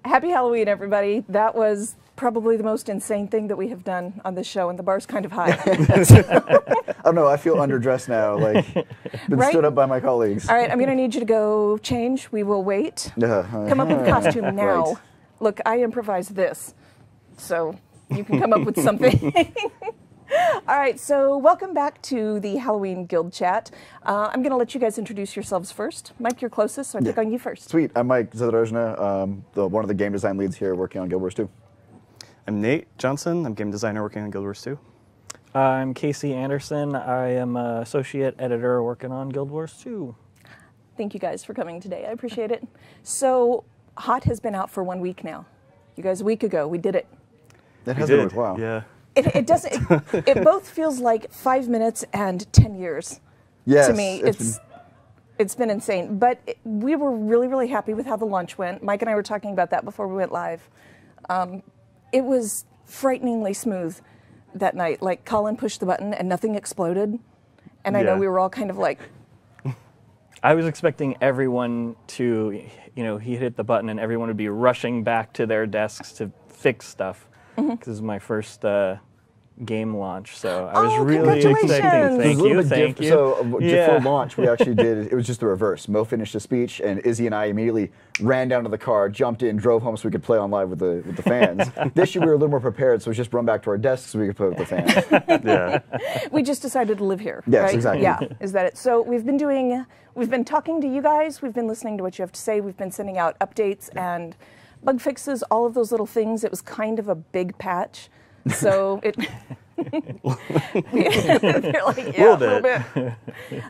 Happy Halloween, everybody. That was probably the most insane thing that we have done on this show, and the bar's kind of high. Oh no, I feel underdressed now, like been Right? stood up by my colleagues. All right, I'm going to need you to go change. We will wait. Come up with a costume now. Right. Look, I improvised this, so you can come up with something. All right, so welcome back to the Halloween Guild Chat. I'm going to let you guys introduce yourselves first. Mike, you're closest, so I pick on you first. Sweet. I'm Mike Zadorojny, one of the game design leads here working on Guild Wars 2. I'm Nate Johnson. I'm game designer working on Guild Wars 2. I'm Casey Anderson. I am an associate editor working on Guild Wars 2. Thank you guys for coming today. I appreciate it. So, Hot has been out for 1 week now. You guys, a week ago, we did it. That has been a while. Yeah. It does. It both feels like 5 minutes and 10 years. Yes, to me, it's been insane. But we were really, really happy with how the launch went. Mike and I were talking about that before we went live. It was frighteningly smooth that night. Like, Colin pushed the button and nothing exploded. And I know we were all kind of like... I was expecting everyone to, he hit the button and everyone would be rushing back to their desks to fix stuff. Because this is my first game launch, so I was Oh, really congratulations. expecting. Thank you, thank you. So Yeah. for launch, we actually did. It was just the reverse. Mo finished the speech, and Izzy and I immediately ran down to the car, jumped in, drove home so we could play on live with the fans. This year we were a little more prepared, so it was just run back to our desks so we could play with the fans. Yeah. We just decided to live here. Yes, right? exactly. Yeah, is that it? So we've been talking to you guys. We've been listening to what you have to say. We've been sending out updates and bug fixes, all of those little things. It was kind of a big patch, so it. They're like, yeah, a little bit.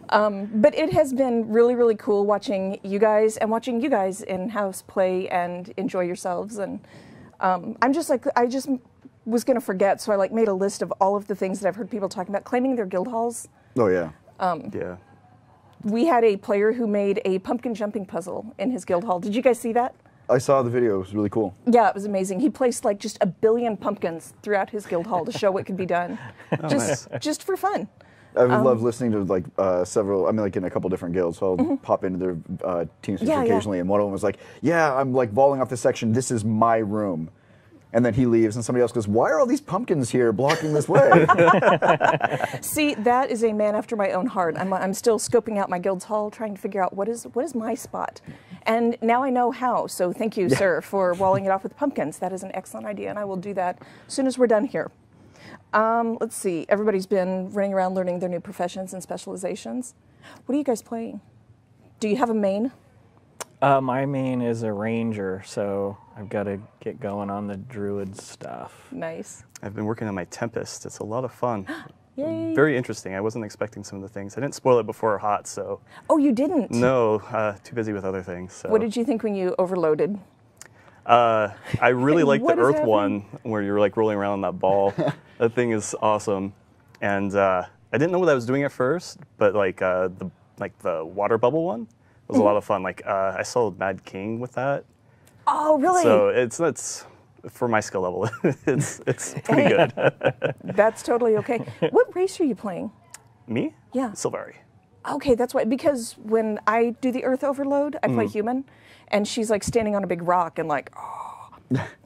But it has been really, really cool watching you guys in-house play and enjoy yourselves. And I'm just like, I just was going to forget, so I like made a list of all of the things that I've heard people talking about, claiming their guild halls. Oh yeah. Yeah. We had a player who made a pumpkin jumping puzzle in his guild hall. Did you guys see that? I saw the video. It was really cool. Yeah, it was amazing. He placed like just 1 billion pumpkins throughout his guild hall to show what could be done, just for fun. I love listening to like several. I mean, like in a couple different guilds. So I'll pop into their team speech occasionally, and one of them was like, "Yeah, I'm like volleying off this section. This is my room." And then he leaves, and somebody else goes, "Why are all these pumpkins here blocking this way?" See, that is a man after my own heart. I'm still scoping out my guild's hall, trying to figure out what is my spot. And now I know how, so thank you, sir, for walling it off with pumpkins. That is an excellent idea, and I will do that as soon as we're done here. Let's see. Everybody's been running around learning their new professions and specializations. What are you guys playing? Do you have a main? My main is a ranger, so I've got to get going on the druid stuff. Nice. I've been working on my Tempest. It's a lot of fun. Yay. Very interesting. I wasn't expecting some of the things. I didn't spoil it before hot, so. Oh, you didn't? No, too busy with other things. So. What did you think when you overloaded? I really like the What is Earth happening? one where you're like rolling around on that ball. That thing is awesome. And I didn't know what I was doing at first, but like the water bubble one was a lot of fun. Like I saw Mad King with that. Oh, really? So it's for my skill level, it's pretty good. That's totally okay. What race are you playing? Me? Yeah. Sylvari. Okay, that's why. Because when I do the Earth Overload, I play human, and she's like standing on a big rock and like,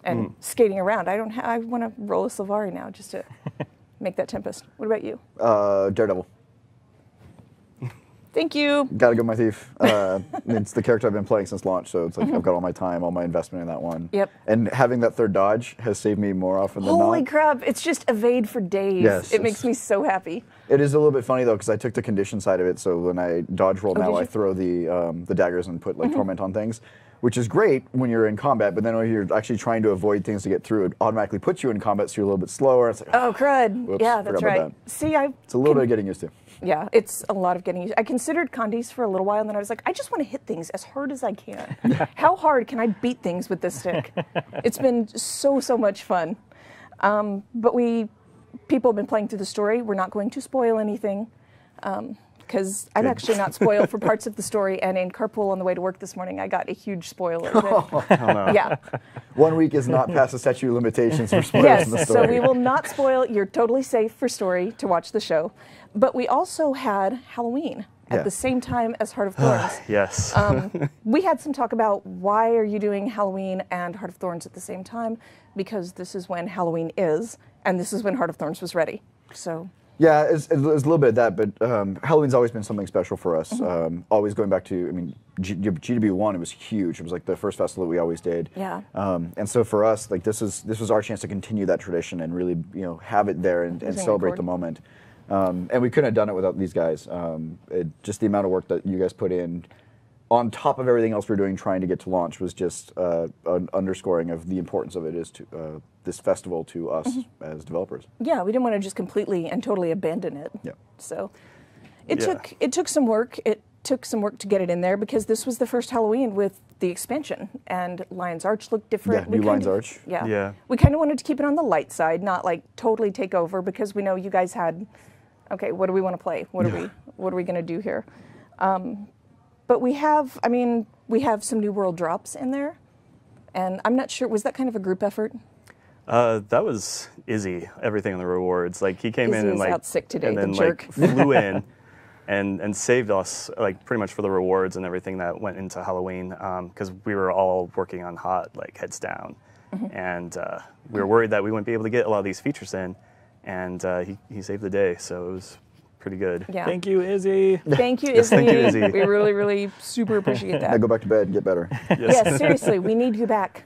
and skating around. I want to roll a Sylvari now just to make that Tempest. What about you? Daredevil. Thank you. Gotta go, my thief. It's the character I've been playing since launch, so it's like I've got all my time, all my investment in that one. Yep. And having that third dodge has saved me more often than not. Holy crap! It's just evade for days. Yes, It makes me so happy. It is a little bit funny though, because I took the condition side of it. So when I dodge roll now, did I you? throw the daggers and put like torment on things, which is great when you're in combat. But then when you're actually trying to avoid things to get through, it automatically puts you in combat, so you're a little bit slower. It's like, Oh, crud. Whoops, Yeah, that's forgot about right. that. See, it's a little bit of getting used to. Yeah, it's a lot of getting used. I considered Condis for a little while, and then I was like, I just want to hit things as hard as I can. How hard can I beat things with this stick? It's been so much fun. But people have been playing through the story. We're not going to spoil anything, because I'm actually not spoiled for parts of the story. And in carpool on the way to work this morning, I got a huge spoiler. Yeah. 1 week is not past the statute of limitations for spoilers Yes, in the so story. we will not spoil. You're totally safe for story to watch the show. But we also had Halloween at the same time as Heart of Thorns. Yes. We had some talk about why are you doing Halloween and Heart of Thorns at the same time? Because this is when Halloween is, and this is when Heart of Thorns was ready. So. Yeah, it's a little bit of that, but Halloween's always been something special for us. Always going back to, I mean, GW1, it was huge. It was like the first festival that we always did. Yeah. And so for us, like this was our chance to continue that tradition and really, have it there and celebrate the moment. And we couldn't have done it without these guys. Just the amount of work that you guys put in, on top of everything else we're doing, trying to get to launch, was just an underscoring of the importance of it is to this festival to us as developers. Yeah, we didn't want to just completely and totally abandon it. Yeah. So it took some work. It took some work to get it in there because this was the first Halloween with the expansion, and Lion's Arch looked different. Yeah, new Lion's Arch. Yeah. Yeah. We kind of wanted to keep it on the light side, not like totally take over, because we know you guys had, okay, what do we want to play? What are we going to do here? But we have some new world drops in there, and I'm not sure, was that kind of a group effort? That was Izzy, everything on the rewards. Like he came Izzy in and is like out sick today, and then the jerk. like flew in and saved us like pretty much for the rewards and everything that went into Halloween, because we were all working on hot, like heads down. And we were worried that we wouldn't be able to get a lot of these features in. and he saved the day, so it was pretty good. Yeah. Thank you, Izzy. Thank you, Yes, Izzy. thank you, Izzy. We really, really super appreciate Now that. go back to bed and get better. Yes, seriously, we need you back.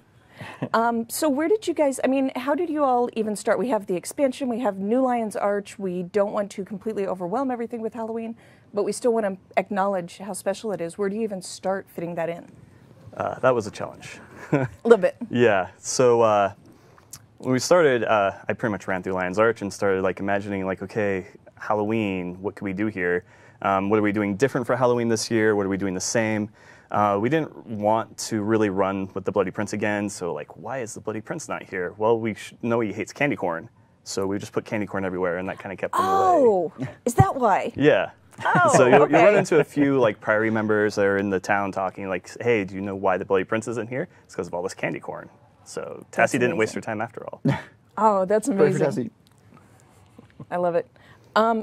So where did you guys, I mean, how did you all even start? We have the expansion, we have New Lion's Arch. We don't want to completely overwhelm everything with Halloween, but we still want to acknowledge how special it is. Where do you even start fitting that in? That was a challenge. A little bit. Yeah. So when we started, I pretty much ran through Lion's Arch and started like imagining like, okay, Halloween, what could we do here? What are we doing different for Halloween this year? What are we doing the same? We didn't want to really run with the Bloody Prince again, so like, why is the Bloody Prince not here? Well, we know he hates candy corn, so we just put candy corn everywhere, and that kind of kept him away. Oh, is that why? Yeah. Oh, so you'll okay. run into a few like Priory members that are in the town talking like, hey, do you know why the Bloody Prince isn't here? It's because of all this candy corn. So That's Tassie didn't waste amazing. her time after all. Oh, that's Pray for amazing. Tessie. I love it.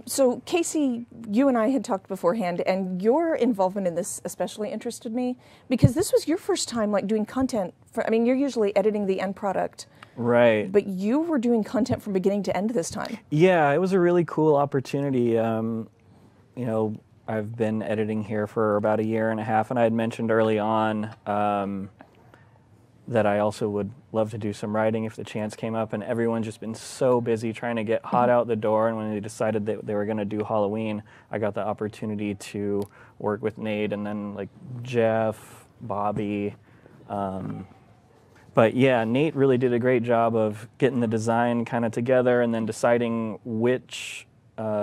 So Casey, you and I had talked beforehand, and your involvement in this especially interested me because this was your first time like doing content. I mean, you're usually editing the end product, Right. but you were doing content from beginning to end this time. Yeah, it was a really cool opportunity. You know, I've been editing here for about a year and a half, and I had mentioned early on that I also would love to do some writing if the chance came up, and everyone's just been so busy trying to get hot out the door, and when they decided that they were going to do Halloween, I got the opportunity to work with Nate and then like Jeff, Bobby. But yeah, Nate really did a great job of getting the design kind of together and then deciding which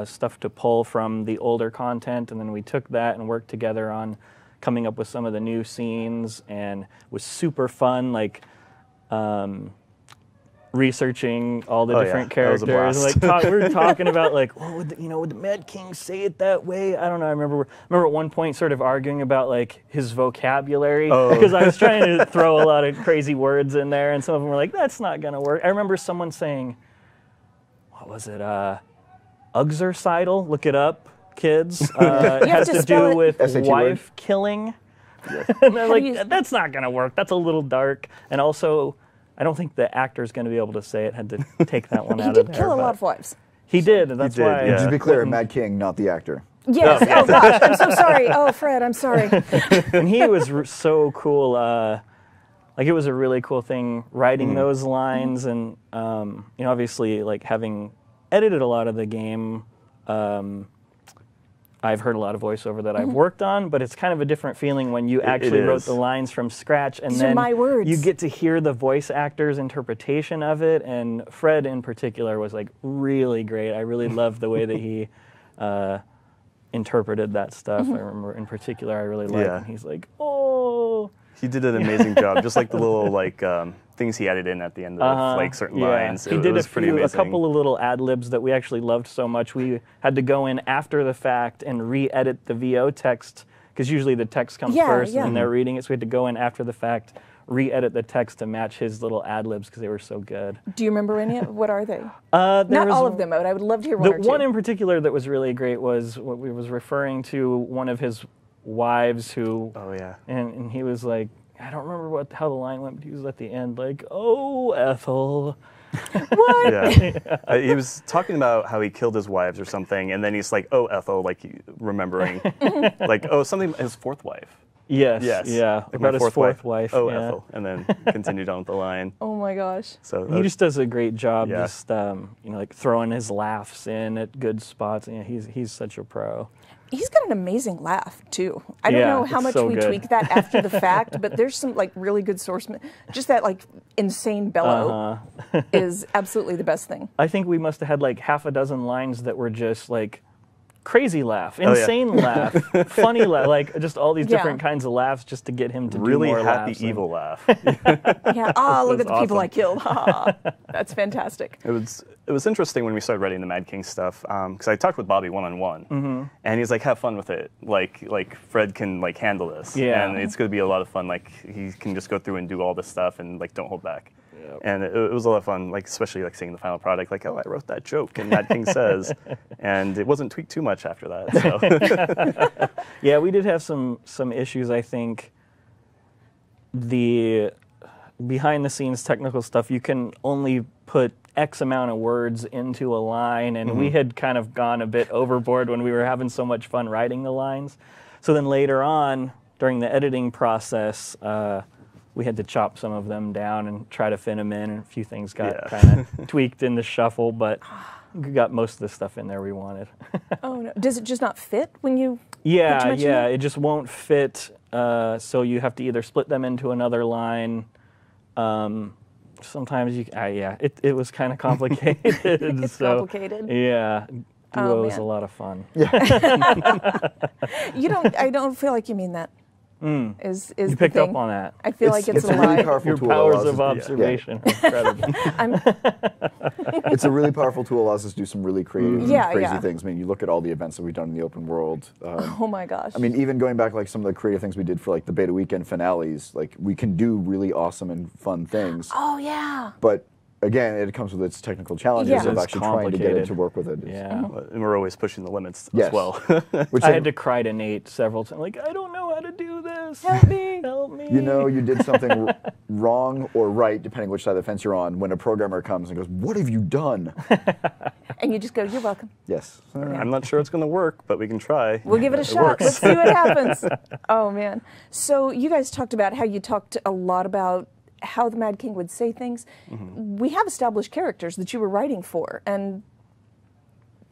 stuff to pull from the older content, and then we took that and worked together on coming up with some of the new scenes, and it was super fun, like researching all the different That was a characters. blast. Like we were talking about like, oh, would the Mad King say it that way? I don't know. I remember at one point sort of arguing about like his vocabulary because I was trying to throw a lot of crazy words in there, and some of them were like, that's not gonna work. I remember someone saying, what was it? Uxorcidal. Look it up, kids. It has to spell do it. with SAT wife word. killing. And they're How do you- like, that's not going to work. That's a little dark. And also, I don't think the actor's going to be able to say it. Had to take that one He out did of there. kill a but lot of wives. He did, and that's did, why. yeah. Just to be clear, Mad King, not the actor. Yes. Oh gosh, I'm so sorry. Oh Fred, I'm sorry. And he was so cool. Like it was a really cool thing writing those lines, and you know, obviously, like having edited a lot of the game. I've heard a lot of voiceover that I've worked on, but it's kind of a different feeling when you actually wrote is. the lines from scratch, and These are then my words. you get to hear the voice actor's interpretation of it. And Fred, in particular, was like really great. I really loved the way that he interpreted that stuff. I remember, in particular, I really liked when he's like, "Oh." He did an amazing job. Just like the little like things he added in at the end of like certain lines. He It did was pretty a amazing. couple of little ad libs that we actually loved so much. We had to go in after the fact and re-edit the VO text because usually the text comes first and then they're reading it. So we had to go in after the fact, re-edit the text to match his little ad libs because they were so good. Do you remember any? What are they? There Not was all of them, but I would love to hear one The or two. one in particular that was really great was what we was referring to one of his wives who. Oh yeah. And he was like, I don't remember how the line went, but he was at the end like, "Oh, Ethel." What? Yeah. He was talking about how he killed his wives or something, and then he's like, "Oh, Ethel," like remembering, like, "Oh, something his fourth wife." Yes. Yes. Yeah. Like my about his fourth wife. Oh, yeah. Ethel, and then continued on with the line. Oh my gosh. So He just does a great job, Yeah. just you know, like throwing his laughs in at good spots. Yeah, he's such a pro. He's got an amazing laugh too. I don't Yeah, know how it's much so we good. tweak that after the fact, but there's some like really good source. Just that like insane bellow is absolutely the best thing. I think we must have had like half a dozen lines that were just like crazy laugh, yeah. insane laugh, funny laugh, like just all these Yeah. different kinds of laughs just to get him to really do more happy laughs. evil laugh. Yeah. Oh, look at That's the people awesome. I killed. Ha. That's fantastic. It was interesting when we started writing the Mad King stuff because I talked with Bobby one-on-one, and he's like, "Have fun with it. Like Fred can like handle this, Yeah. and it's going to be a lot of fun. Like he can just go through and do all this stuff and like don't hold back." And it was a lot of fun, like especially like seeing the final product. Like, oh, I wrote that joke, and Mad King says, and it wasn't tweaked too much after that. So Yeah, we did have some issues. I think the behind the scenes technical stuff you can only put X amount of words into a line, and we had kind of gone a bit overboard when we were having so much fun writing the lines. So then later on, during the editing process, we had to chop some of them down and try to fit them in, and a few things got kind of tweaked in the shuffle, but we got most of the stuff in there we wanted. Oh no! Does it just not fit when you? Yeah, it just won't fit. So you have to either split them into another line. Sometimes you, it was kind of complicated. It's so, complicated. Yeah, duo was a lot of fun. I don't feel like you mean that. Is you the picked thing. up on that. I feel like it's a really lie. powerful Your tool. powers of observation are incredible. It's a really powerful tool. Allows us to do some really creative, crazy yeah. things. I mean, you look at all the events that we've done in the open world. Oh my gosh. I mean, even going back like some of the creative things we did for like the beta weekend finales, like we can do really awesome and fun things. Oh yeah. But again, it comes with its technical challenges Yeah. of It's actually trying to get it to work with it. Yeah. And we're always pushing the limits Yes. as well. Which I had to cry to Nate several times, like, I don't know how to do this. Help me. Help me. you know, you did something wrong or right, depending which side of the fence you're on, when a programmer comes and goes, "What have you done?" And you just go, "You're welcome. Yes. I'm not sure it's going to work, but we can try. We'll give it a shot. works. Let's see what happens." Oh man. So you guys talked about how you talked a lot about how the Mad King would say things. We have established characters that you were writing for, and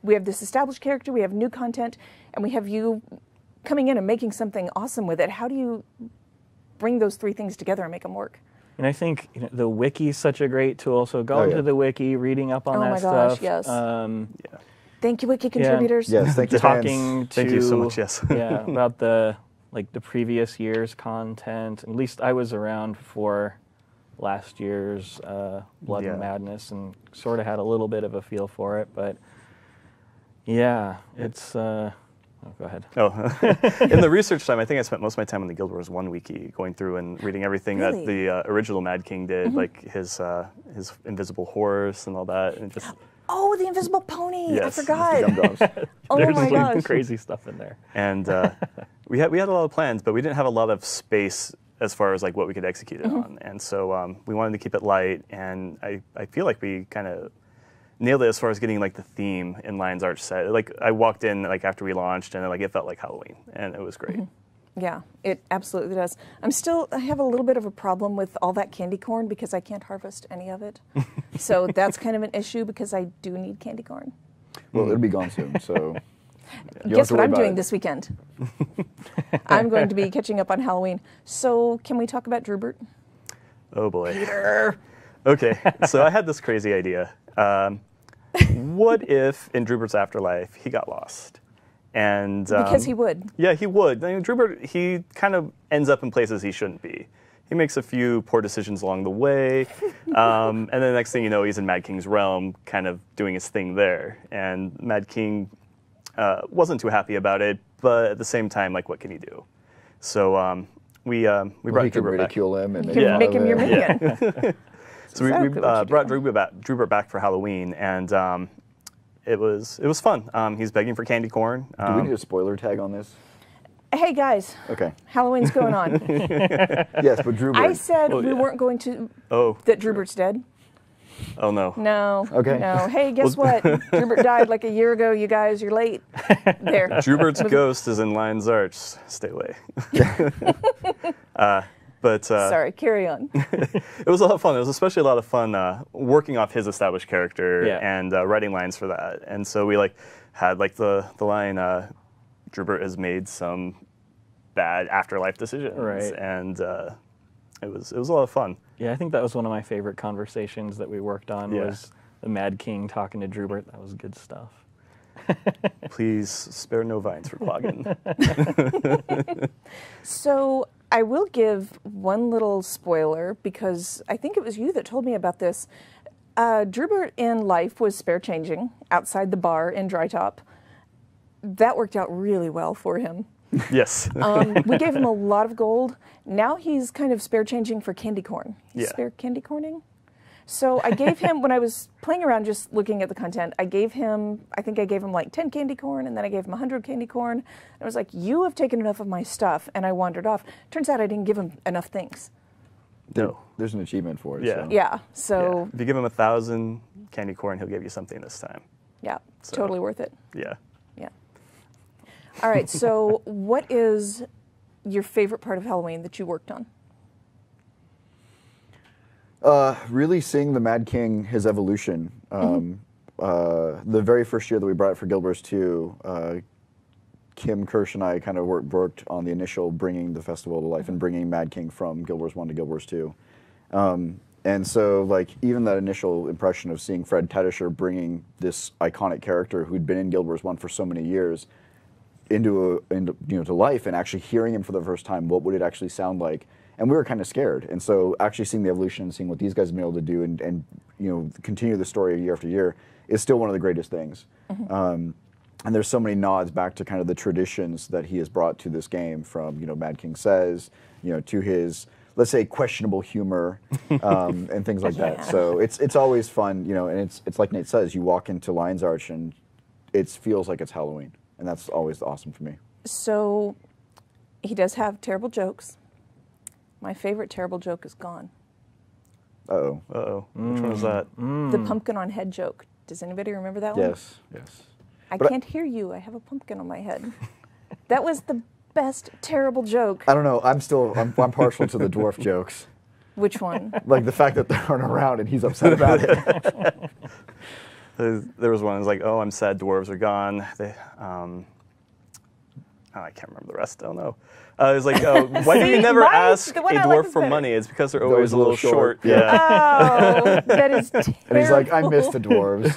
we have this established character, we have new content, and we have you coming in and making something awesome with it. How do you bring those three things together and make them work? And I think the wiki is such a great tool. So going to the wiki, reading up on Oh that my gosh, stuff. yes. Thank you, wiki contributors. Yes, thank you, fans. Talking to Thank you so much, yes. about the previous year's content. At least I was around for last year's Blood and Madness and sort of had a little bit of a feel for it, but yeah, it's go ahead. In the research time, I think I spent most of my time on the Guild Wars 1 wiki, going through and reading everything that the original Mad King did, like his invisible horse and all that, and just Oh, the invisible pony! Yes. I forgot. Gum-Gums. Oh There's my some gosh! crazy stuff in there. and we had a lot of plans, but we didn't have a lot of space as far as like what we could execute it on, and so we wanted to keep it light, and I feel like we kind of nailed it as far as getting like the theme in Lion's Arch set. Like I walked in like after we launched, and it felt like Halloween, and it was great. Yeah, it absolutely does. I have a little bit of a problem with all that candy corn because I can't harvest any of it. So that's kind of an issue because I do need candy corn. Well, it'll be gone soon, so. Guess what I'm doing this weekend? I'm going to be catching up on Halloween. So can we talk about Drubert? Oh boy. Peter. Okay, so I had this crazy idea. What if in Drubert's afterlife he got lost? And Because he would. Yeah, he would. I mean, Drubert, he kind of ends up in places he shouldn't be. He makes a few poor decisions along the way, and then the next thing you know, he's in Mad King's realm, kind of doing his thing there. And Mad King wasn't too happy about it, but at the same time, like, what can he do? So we brought You can Drubert back. ridicule him and You can make him your minion. So Exactly we what you brought do. Drubert back for Halloween, and it was fun. He's begging for candy corn. Do we need a spoiler tag on this? Hey guys, Okay. Halloween's going on. Yes, but Drubert. I said we yeah. weren't going to. Oh, That Drubert's dead. oh no. No. Okay. No. Hey, guess what? Drubert died like a year ago. You guys, you're late. There. Drubert's ghost is in Lion's Arch. Stay away. But Sorry. Carry on. it was a lot of fun. It was especially a lot of fun working off his established character and writing lines for that. And so we had the line, Drubert has made some bad afterlife decisions, Right. and it was a lot of fun. Yeah, I think that was one of my favorite conversations that we worked on Yeah. was the Mad King talking to Drubert. That was good stuff. Please spare no vines for Quaggin. So I will give one little spoiler because I think it was you that told me about this. Drubert in life was spare changing outside the bar in Dry Top. That worked out really well for him. Yes. We gave him a lot of gold. Now he's kind of spare changing for candy corn. He's Yeah. spare candy corning. So I gave him, when I was playing around just looking at the content, I think I gave him like 10 candy corn, and then I gave him 100 candy corn. And I was like, you have taken enough of my stuff, and I wandered off. Turns out I didn't give him enough things. No. There's an achievement for it. Yeah. So. Yeah. So If you give him 1,000 candy corn, he'll give you something this time. yeah, So- totally worth it. Yeah. Yeah. All right. So what is your favorite part of Halloween that you worked on? Really seeing the Mad King, his evolution. The very first year that we brought it for Guild Wars 2, Kim Kirsch and I kind of worked on the initial bringing the festival to life and bringing Mad King from Guild Wars 1 to Guild Wars 2. And so, like, even that initial impression of seeing Fred Tedischer bringing this iconic character who'd been in Guild Wars 1 for so many years into to life, and actually hearing him for the first time, what would it actually sound like? And we were kind of scared. And so, actually seeing the evolution and seeing what these guys have been able to do, and continue the story year after year, is still one of the greatest things. And there's so many nods back to kind of the traditions that he has brought to this game, from Mad King Says, to his, let's say, questionable humor, and things like that. So it's always fun, and it's like Nate says, you walk into Lion's Arch and it feels like it's Halloween, and that's always awesome for me. So he does have terrible jokes. My favorite terrible joke is gone. Uh-oh. Uh-oh. Which one was that? The pumpkin on head joke. Does anybody remember that one? Yes, yes. I can't hear you. I have a pumpkin on my head. That was the best terrible joke. I don't know. I'm partial to the dwarf jokes. Which one? Like the fact that they aren't around and he's upset about it. There was one that was like, oh, I'm sad dwarves are gone. I can't remember the rest. I don't know. It was like, why do you never ask a dwarf for money? It's because they're always a little short. Yeah. Oh, that is terrible. And he's like, I miss the dwarves.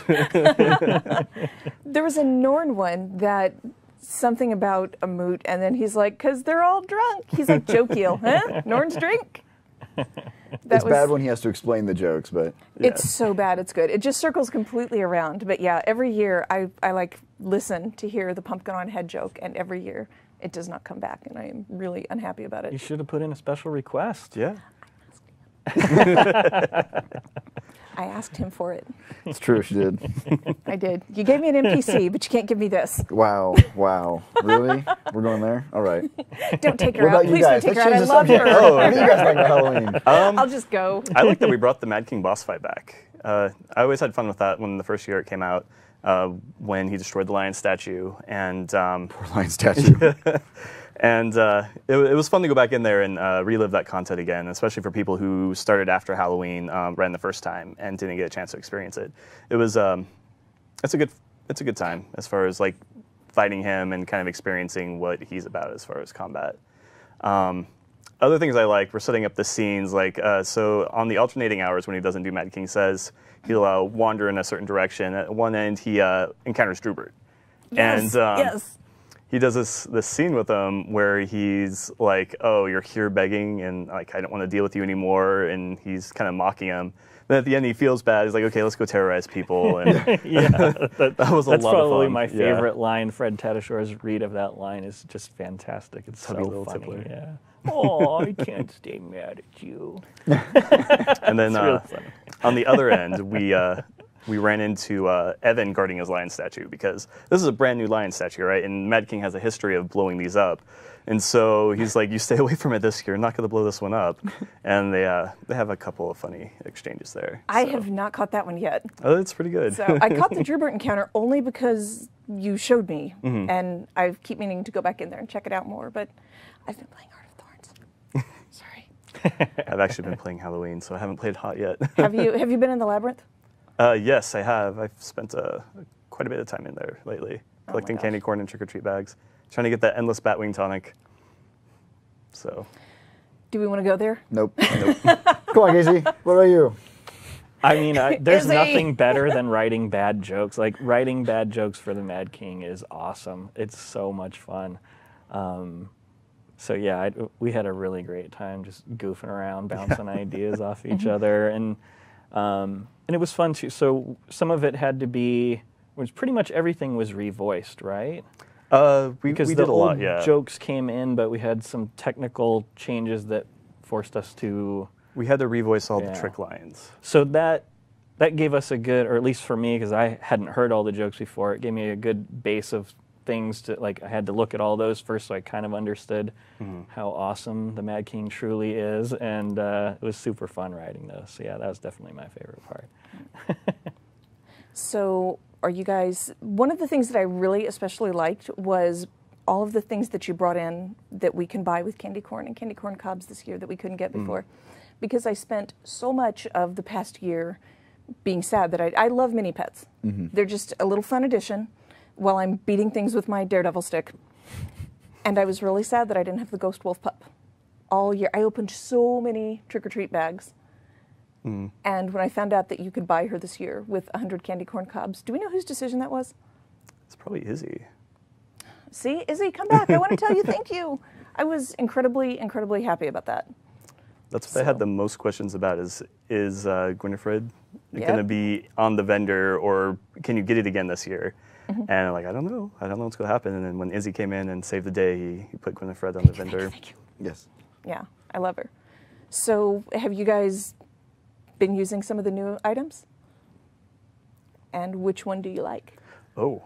There was a Norn one that something about a moot, and then he's like, because they're all drunk. He's like, joke eel, huh? Norns drink? It's bad when he has to explain the jokes, but... It's so bad, it's good. It just circles completely around. But yeah, every year I like listen to hear the pumpkin on head joke, and every year it does not come back, and I am really unhappy about it. You should have put in a special request. Yeah. I asked him for it. It's true, she did. I did. You gave me an NPC, but you can't give me this. Wow, wow. Really? We're going there? All right. Don't take her What out. about you Please guys? don't take Let's her out. I change the love subject. her. Oh, what do you guys like about Halloween? I'll just go. I like that we brought the Mad King boss fight back. I always had fun with that when the first year it came out, when he destroyed the lion statue. And Poor lion statue. And it was fun to go back in there and relive that content again, especially for people who started after Halloween, ran the first time, and didn't get a chance to experience it. It was it's a good time as far as like fighting him and kind of experiencing what he's about as far as combat. Other things I like were setting up the scenes, like so on the alternating hours when he doesn't do Mad King Says, he'll wander in a certain direction. At one end, he encounters Drubert. Yes, And yes. he does this scene with him where he's like, oh, you're here begging, and like I don't want to deal with you anymore, and he's kind of mocking him. Then at the end he feels bad. He's like, okay, let's go terrorize people. And Yeah, that was a lot of fun. that's probably my Yeah. favorite line. Fred Tedischer's read of that line is just fantastic. It's Tubby so little funny. tippler. Yeah. Oh, I can't stay mad at you. And then really funny. on the other end, we ran into Evan guarding his lion statue, because this is a brand new lion statue, right? And Mad King has a history of blowing these up. And so he's like, you stay away from it this year. I'm not going to blow this one up. And they have a couple of funny exchanges there. I So- have not caught that one yet. Oh, it's pretty good. So I caught the Drubert encounter only because you showed me, and I keep meaning to go back in there and check it out more. But I've been playing Heart of Thorns. Sorry. I've actually been playing Halloween, so I haven't played Hot yet. Have you been in the labyrinth? Yes, I have. I've spent quite a bit of time in there lately, collecting gosh. candy corn and trick-or-treat bags, trying to get that endless Batwing tonic. So, Do we want to go there? Nope. Come on, Casey. What about you? I mean, there's Izzy! nothing better than writing bad jokes. Like, writing bad jokes for the Mad King is awesome. It's so much fun. So yeah, we had a really great time just goofing around, bouncing ideas off each other, and it was fun too. So some of it had to be, pretty much everything was revoiced, right? we Because did the a lot, old yeah. jokes came in, but we had some technical changes that forced us to. We had to revoice all Yeah. the trick lines. So that gave us a good, or at least for me, because I hadn't heard all the jokes before, it gave me a good base of things to like. I had to look at all those first, so I kind of understood how awesome the Mad King truly is, and it was super fun riding those. So yeah, that was definitely my favorite part. So are you guys, one of the things that I really especially liked was all of the things that you brought in that we can buy with candy corn and candy corn cobs this year that we couldn't get before. Because I spent so much of the past year being sad that I love mini pets. They're just a little fun addition while I'm beating things with my daredevil stick. And I was really sad that I didn't have the ghost wolf pup all year. I opened so many trick-or-treat bags. And when I found out that you could buy her this year with 100 candy corn cobs, do we know whose decision that was? It's probably Izzy. See, Izzy, come back. I want to tell you thank you. I was incredibly, incredibly happy about that. That's what I had the most questions about is Gwynifred Yep. going to be on the vendor, or can you get it again this year? And I'm like, I don't know what's going to happen. And then when Izzy came in and saved the day, he put Gwynifred on the vendor. Thank you. Yes. Yeah, I love her. So have you guys been using some of the new items? And which one do you like? Oh,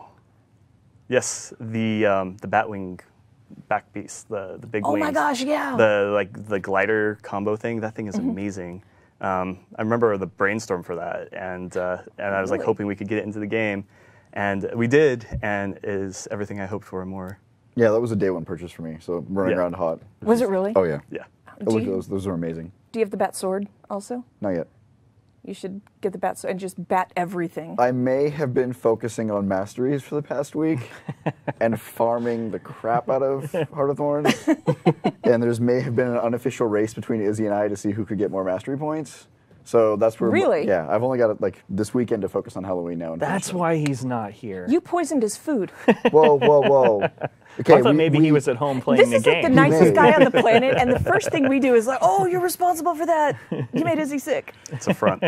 yes, the Batwing back piece, the big wings. Oh my gosh, yeah. The glider combo thing. That thing is amazing. I remember the brainstorm for that, and I was like Really? hoping we could get it into the game, and we did, and it is everything I hoped for and more. Yeah, that was a day one purchase for me. So running Yeah. around hot. Was it really? Oh yeah. Yeah. Those are amazing. Do you have the bat sword also? Not yet. You should get the bat sword and just bat everything. I may have been focusing on masteries for the past week and farming the crap out of Heart of Thorns. And there's may have been an unofficial race between Izzy and I to see who could get more mastery points. So that's where Really? Yeah, I've only got like this weekend to focus on Halloween now. That's why he's not here. You poisoned his food. Whoa, whoa, whoa. Okay, I thought maybe he was at home playing This the is like game. the nicest may. guy on the planet, and the first thing we do is like, oh, you're responsible for that. You made Izzy sick. It's a front.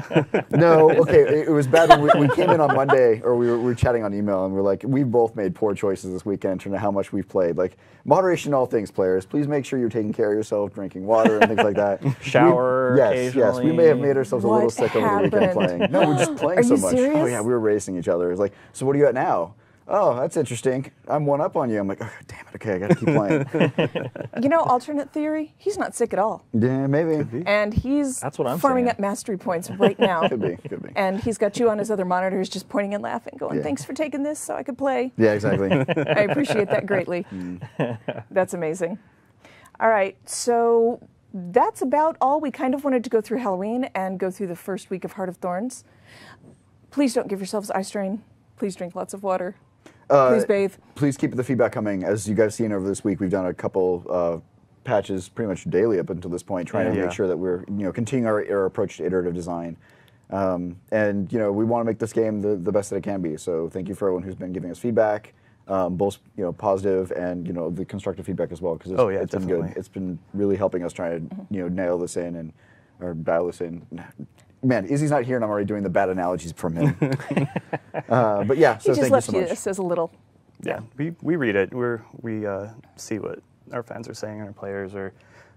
No, okay, it was bad when we came in on Monday, or we were chatting on email, and we're like, we both made poor choices this weekend in terms of how much we've played. Like, moderation in all things, players. Please make sure you're taking care of yourself, drinking water, and things like that. Shower Yes, we may have made ourselves a little What sick over the weekend happened? playing. No, we're just playing Are so you much. serious? Oh yeah, we were racing each other. It's like, so what are you at now? Oh, that's interesting. I'm one up on you. I'm like, oh, damn it. Okay, I got to keep playing. You know, alternate theory, he's not sick at all. Yeah, maybe. And he's That's what I'm farming saying. up mastery points right now. Could be. And he's got you on his other monitors just pointing and laughing, going, Yeah. thanks for taking this so I could play. Yeah, exactly. I appreciate that greatly. That's amazing. All right, so that's about all. We kind of wanted to go through Halloween and go through the first week of Heart of Thorns. Please don't give yourselves eye strain. Please drink lots of water. Please bathe. Please keep the feedback coming. As you guys seen over this week, we've done a couple patches pretty much daily up until this point, trying to Yeah. make sure that we're continuing our approach to iterative design. And we want to make this game the best that it can be. So thank you for everyone who's been giving us feedback, both positive and the constructive feedback as well, because Oh, yeah, it's been definitely. good. It's been really helping us try to nail this in or dial this in. Man, Izzy's not here, and I'm already doing the bad analogies from him. But yeah, so He just thank left you so much. this as a little. Yeah, we read it. We see what our fans are saying and our players are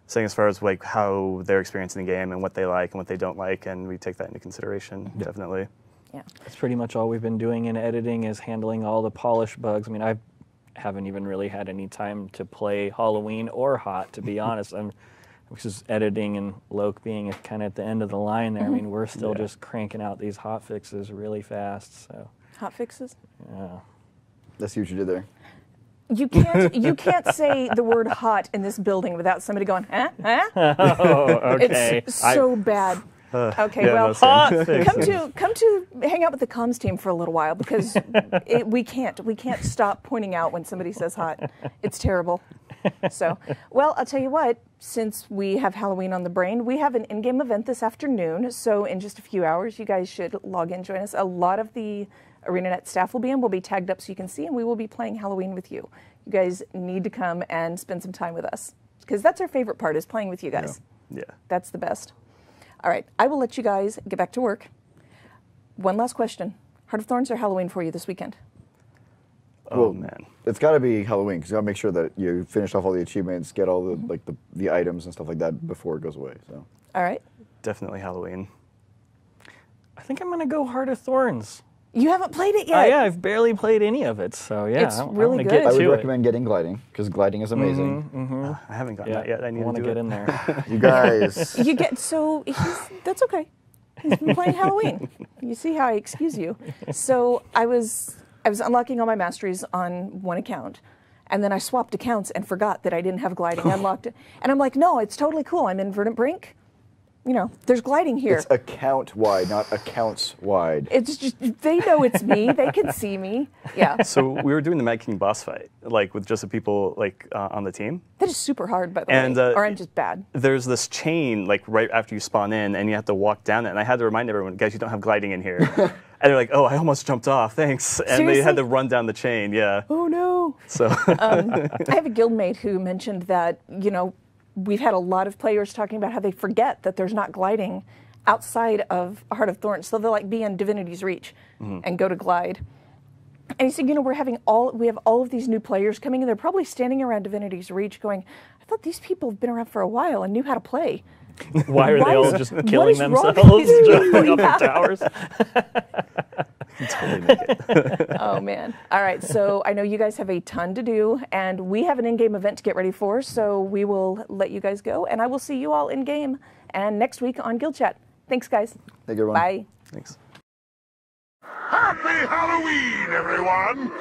saying as far as like how they're experiencing the game and what they like and what they don't like, and we take that into consideration, definitely. Yeah. That's pretty much all we've been doing in editing is handling all the polish bugs. I mean, I haven't even really had any time to play Halloween or Hot, to be honest. Which is editing and Loke being kind of at the end of the line there. I mean, we're still just cranking out these hot fixes really fast. So, Hot fixes? yeah. Let's see what you did there. You can't say the word hot in this building without somebody going, huh? Oh, okay. It's so bad. Okay, yeah, well, no, same. Hot fixes. come to hang out with the comms team for a little while because we can't stop pointing out when somebody says hot. It's terrible. So, well, I'll tell you what, since we have Halloween on the brain, we have an in-game event this afternoon. So in just a few hours, you guys should log in, join us. A lot of the ArenaNet staff will be in. We'll be tagged up so you can see, and we will be playing Halloween with you. You guys need to come and spend some time with us because that's our favorite part is playing with you guys. Yeah. That's the best. All right, I will let you guys get back to work. One last question. Heart of Thorns or Halloween for you this weekend? Oh, man. It's got to be Halloween because you got to make sure that you finish off all the achievements, get all the the items and stuff like that before it goes away. So All right. Definitely Halloween. I think I'm going to go Heart of Thorns. You haven't played it yet. Yeah, I've barely played any of it, so yeah. It's I really wanna good. Get I would to it. recommend getting gliding because gliding is amazing. I haven't gotten Yeah, that yet. I need want to to do get it. in there. You guys. You get that's okay. He's been playing Halloween. You see how I excuse you. So I was unlocking all my masteries on one account, and then I swapped accounts and forgot that I didn't have gliding unlocked. And I'm like, no, it's totally cool. I'm in Verdant Brink. You know, there's gliding here. It's account wide, not accounts wide. It's just they know it's me. They can see me. Yeah. So we were doing the Mad King boss fight, like with just the people like on the team. That is super hard, by the And, way. Or I'm just bad. There's this chain like right after you spawn in, and you have to walk down it. And I had to remind everyone, guys, you don't have gliding in here. And they're like, oh, I almost jumped off, thanks. And they had Seriously? to run down the chain. Yeah. Oh no. So I have a guildmate who mentioned that, you know, we've had a lot of players talking about how they forget that there's not gliding outside of Heart of Thorns. So they'll like be in Divinity's Reach and go to glide. And he said, you know, we have all of these new players coming, and they're probably standing around Divinity's Reach going, I thought these people have been around for a while and knew how to play. Why are they all is- just what killing is wrong themselves, with you? jumping off Yeah. the towers? totally make it. Oh, man. All right, so I know you guys have a ton to do, and we have an in-game event to get ready for, so we will let you guys go, and I will see you all in-game and next week on Guild Chat. Thanks, guys. Thank you, everyone. Bye. Thanks. Happy Halloween, everyone!